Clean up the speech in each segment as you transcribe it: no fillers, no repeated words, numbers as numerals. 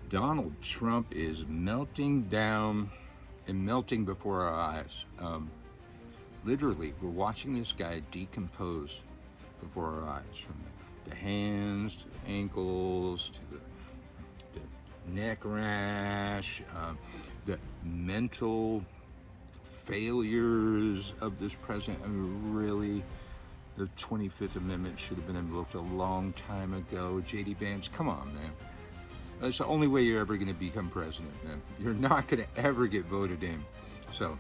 Donald Trump is melting down and melting before our eyes. Literally, we're watching this guy decompose before our eyes, from the hands to the ankles to the neck rash, the mental failures of this president. I mean, really, the 25th Amendment should have been invoked a long time ago. J.D. Vance, come on, man. That's the only way you're ever going to become president, man. You're not going to ever get voted in. So,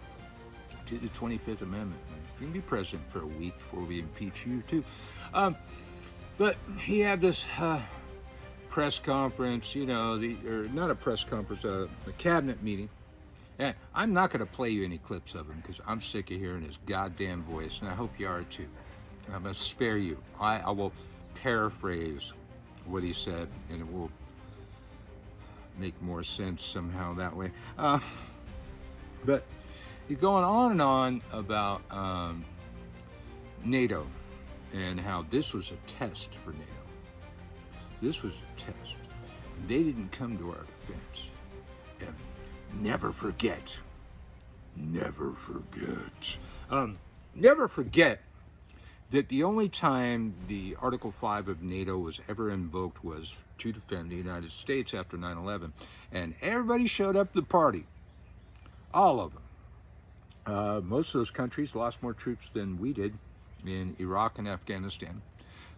to the 25th Amendment, man. You can be president for a week before we impeach you, too. But he had this press conference, or not a press conference, a cabinet meeting. And I'm not going to play you any clips of him because I'm sick of hearing his goddamn voice, and I hope you are too. I'm going to spare you. I will paraphrase what he said, and it will make more sense somehow that way. But he's going on and on about NATO and how this was a test for NATO. This was a test. They didn't come to our defense. And never forget. Never forget. Never forget that the only time the Article 5 of NATO was ever invoked was to defend the United States after 9/11. And everybody showed up to the party. All of them. Most of those countries lost more troops than we did in Iraq and Afghanistan.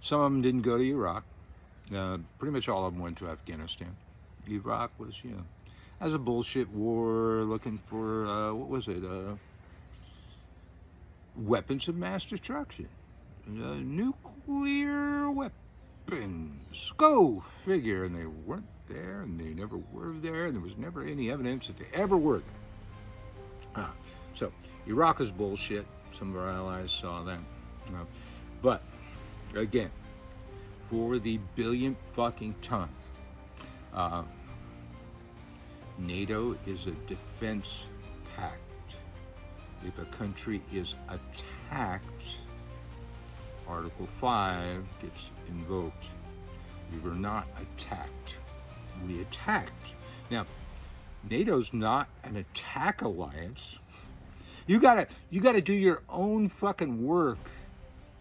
Some of them didn't go to Iraq. Pretty much all of them went to Afghanistan. Iraq was, as a bullshit war looking for, weapons of mass destruction. Nuclear weapons. Go figure. And they weren't there, and they never were there, and there was never any evidence that they ever were there. So, Iraq is bullshit. Some of our allies saw that. But, again, for the billionth fucking time, NATO is a defense pact. If a country is attacked, Article 5 gets invoked. We were not attacked. We attacked. Now, NATO's not an attack alliance. You gotta do your own fucking work,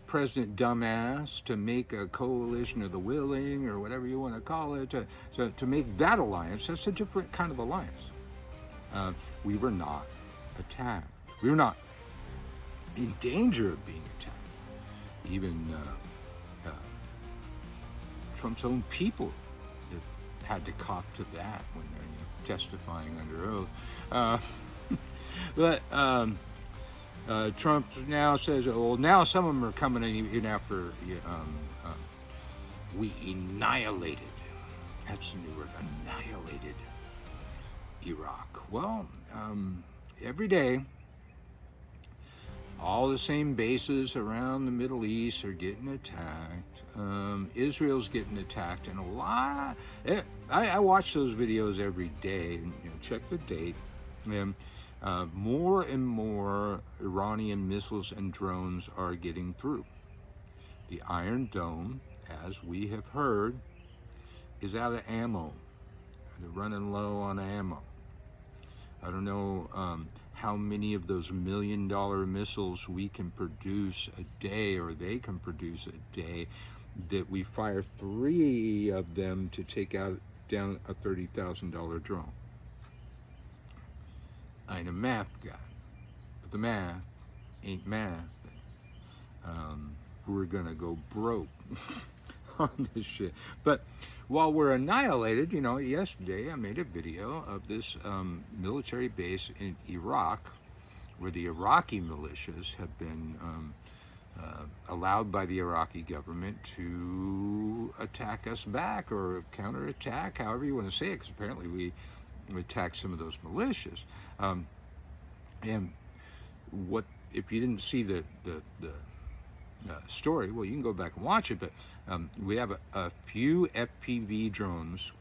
President Dumbass, to make a coalition of the willing, or whatever you want to call it, to make that alliance. That's a different kind of alliance. We were not attacked. We were not in danger of being attacked. Even Trump's own people had to cop to that when they're testifying under oath. But Trump now says, well, now some of them are coming in after we annihilated. That's the new word, annihilated Iraq. Well, every day, all the same bases around the Middle East are getting attacked. Israel's getting attacked, and a lot. I watch those videos every day. And, check the date. And more and more Iranian missiles and drones are getting through. The Iron Dome, as we have heard, is out of ammo. They're running low on ammo. I don't know how many of those $1 million missiles we can produce a day, or they can produce a day, that we fire 3 of them to take down a $30,000 drone. I ain't a math guy, but the math ain't math. We're gonna go broke on this shit. But while we're annihilated, yesterday I made a video of this military base in Iraq, where the Iraqi militias have been allowed by the Iraqi government to attack us back, or counterattack, however you want to say it, because apparently we attacked some of those militias. And what, if you didn't see the story, well, you can go back and watch it, but we have a few FPV drones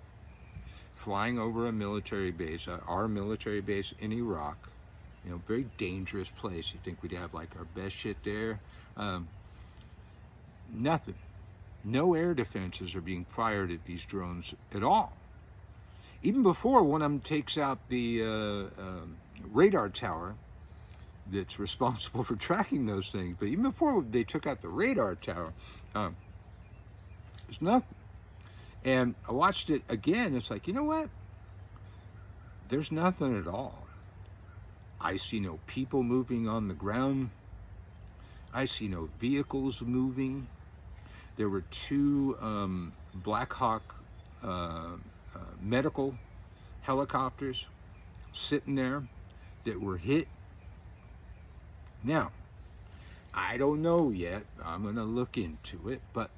flying over a military base, our military base in Iraq. Very dangerous place. You think we'd have like our best shit there? Nothing. No air defenses are being fired at these drones at all. Even before one of them takes out the radar tower that's responsible for tracking those things. But even before they took out the radar tower, there's nothing. And I watched it again. It's like, you know what? There's nothing at all. I see no people moving on the ground. I see no vehicles moving. There were two Black Hawk medical helicopters sitting there that were hit. Now, I don't know yet. I'm going to look into it. But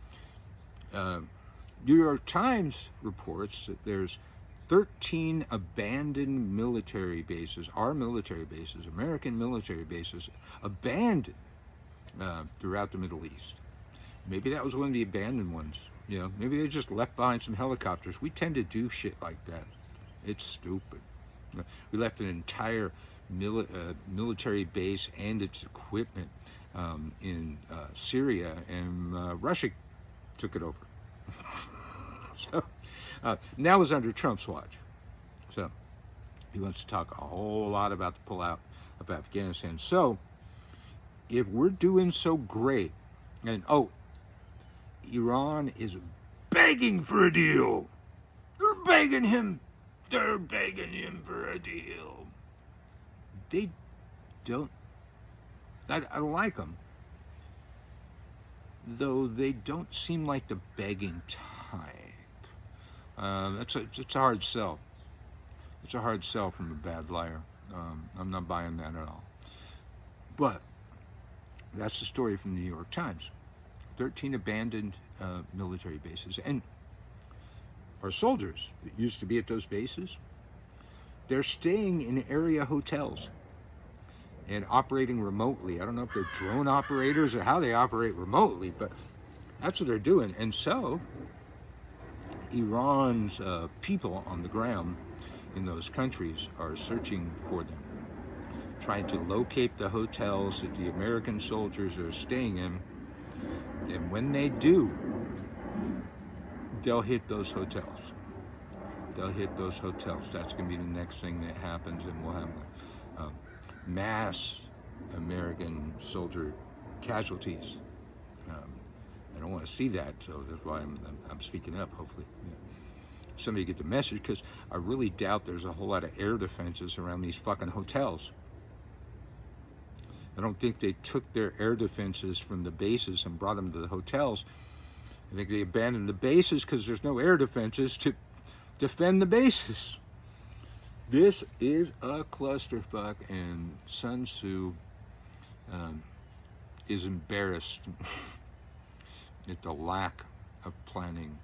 New York Times reports that there's 13 abandoned military bases, our military bases, American military bases, abandoned throughout the Middle East. Maybe that was one of the abandoned ones. You know, maybe they just left behind some helicopters. We tend to do shit like that. It's stupid. We left an entire military base and its equipment in Syria, and Russia took it over. So now it's under Trump's watch. So he wants to talk a whole lot about the pullout of Afghanistan. So if we're doing so great, and Iran is begging for a deal. They're begging him for a deal. They don't. I don't like them. Though they don't seem like the begging type. It's a hard sell. It's a hard sell from a bad liar. I'm not buying that at all. But that's the story from the New York Times. 13 abandoned military bases. And our soldiers that used to be at those bases, they're staying in area hotels and operating remotely. I don't know if they're drone operators or how they operate remotely, but that's what they're doing. And so Iran's people on the ground in those countries are searching for them, trying to locate the hotels that the American soldiers are staying in. And when they do, they'll hit those hotels. They'll hit those hotels. That's going to be the next thing that happens, and we'll have mass American soldier casualties. I don't want to see that, so that's why I'm speaking up. Hopefully, somebody get the message, because I really doubt there's a whole lot of air defenses around these fucking hotels. I don't think they took their air defenses from the bases and brought them to the hotels. I think they abandoned the bases because there's no air defenses to defend the bases. This is a clusterfuck, and Sun Tzu is embarrassed at the lack of planning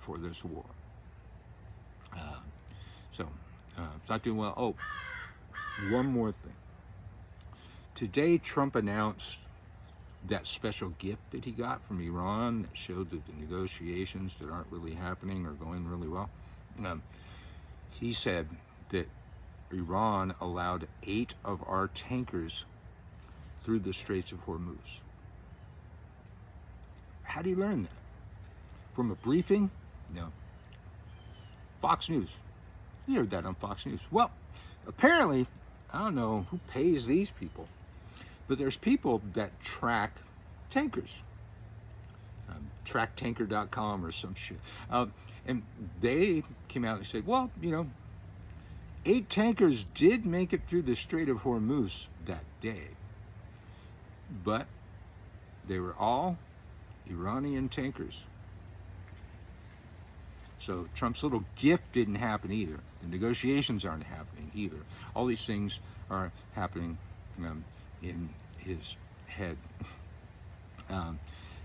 for this war. So it's not doing well. Oh, one more thing. Today, Trump announced that special gift that he got from Iran that showed that the negotiations that aren't really happening are going really well. He said that Iran allowed 8 of our tankers through the Straits of Hormuz. How did he learn that? From a briefing? No. Fox News. You heard that on Fox News. Well, apparently, I don't know who pays these people, but there's people that track tankers. Tracktanker.com or some shit. And they came out and said, well, 8 tankers did make it through the Strait of Hormuz that day. But they were all Iranian tankers. So Trump's little gift didn't happen either. The negotiations aren't happening either. All these things are happening in his head.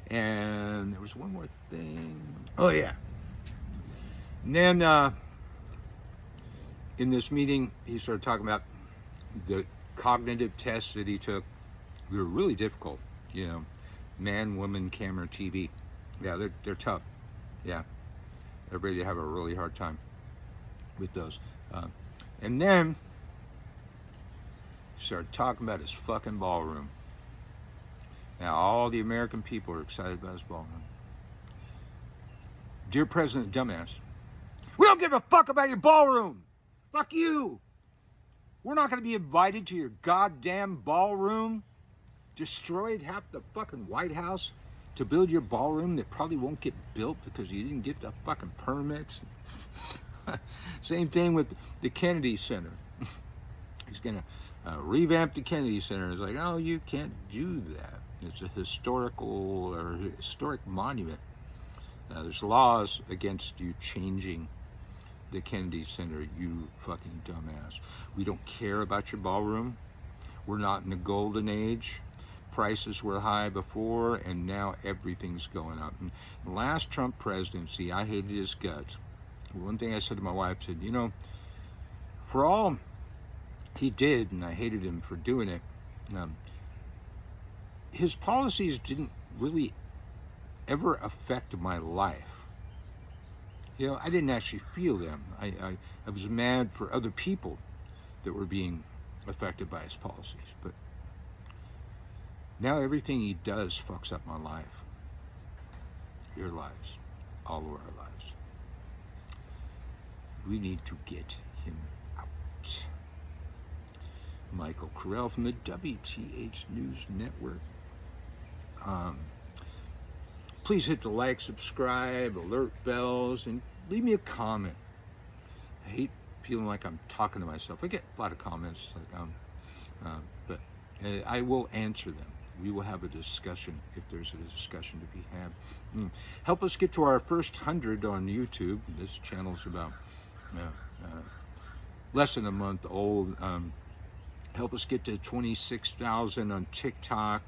And there was one more thing. Oh, yeah. And then in this meeting, he started talking about the cognitive tests that he took. They were really difficult. Man, woman, camera, TV. Yeah, they're tough. Yeah. Everybody have a really hard time with those. And then he started talking about his fucking ballroom. Now, all the American people are excited about his ballroom. Dear President Dumbass, We don't give a fuck about your ballroom. Fuck you. We're not going to be invited to your goddamn ballroom. Destroyed half the fucking White House to build your ballroom that probably won't get built because you didn't get the fucking permits. Same thing with the Kennedy Center. He's going to revamp the Kennedy Center. It's like, oh, you can't do that. It's a historic monument. There's laws against you changing the Kennedy Center, you fucking dumbass. We don't care about your ballroom. We're not in the golden age. Prices were high before, and now everything's going up. And the last Trump presidency, I hated his guts. One thing I said to my wife, I said, you know, for all he did, and I hated him for doing it, his policies didn't really ever affect my life. You know, I didn't actually feel them. I was mad for other people that were being affected by his policies. But now everything he does fucks up my life. Your lives. All of our lives. We need to get him out. Michael Carell from the WTH News Network. Please hit the like, subscribe, alert bells, and leave me a comment. I hate feeling like I'm talking to myself. I get a lot of comments, but I will answer them. We will have a discussion if there's a discussion to be had. Help us get to our first 100 on YouTube. This channel's about less than a month old. Help us get to 26,000 on TikTok.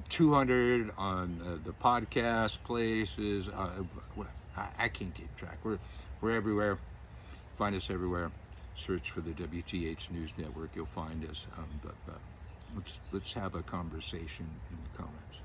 200 on the podcast places. I can't keep track. We're everywhere. Find us everywhere. Search for the WTH News Network. You'll find us. But let's have a conversation in the comments.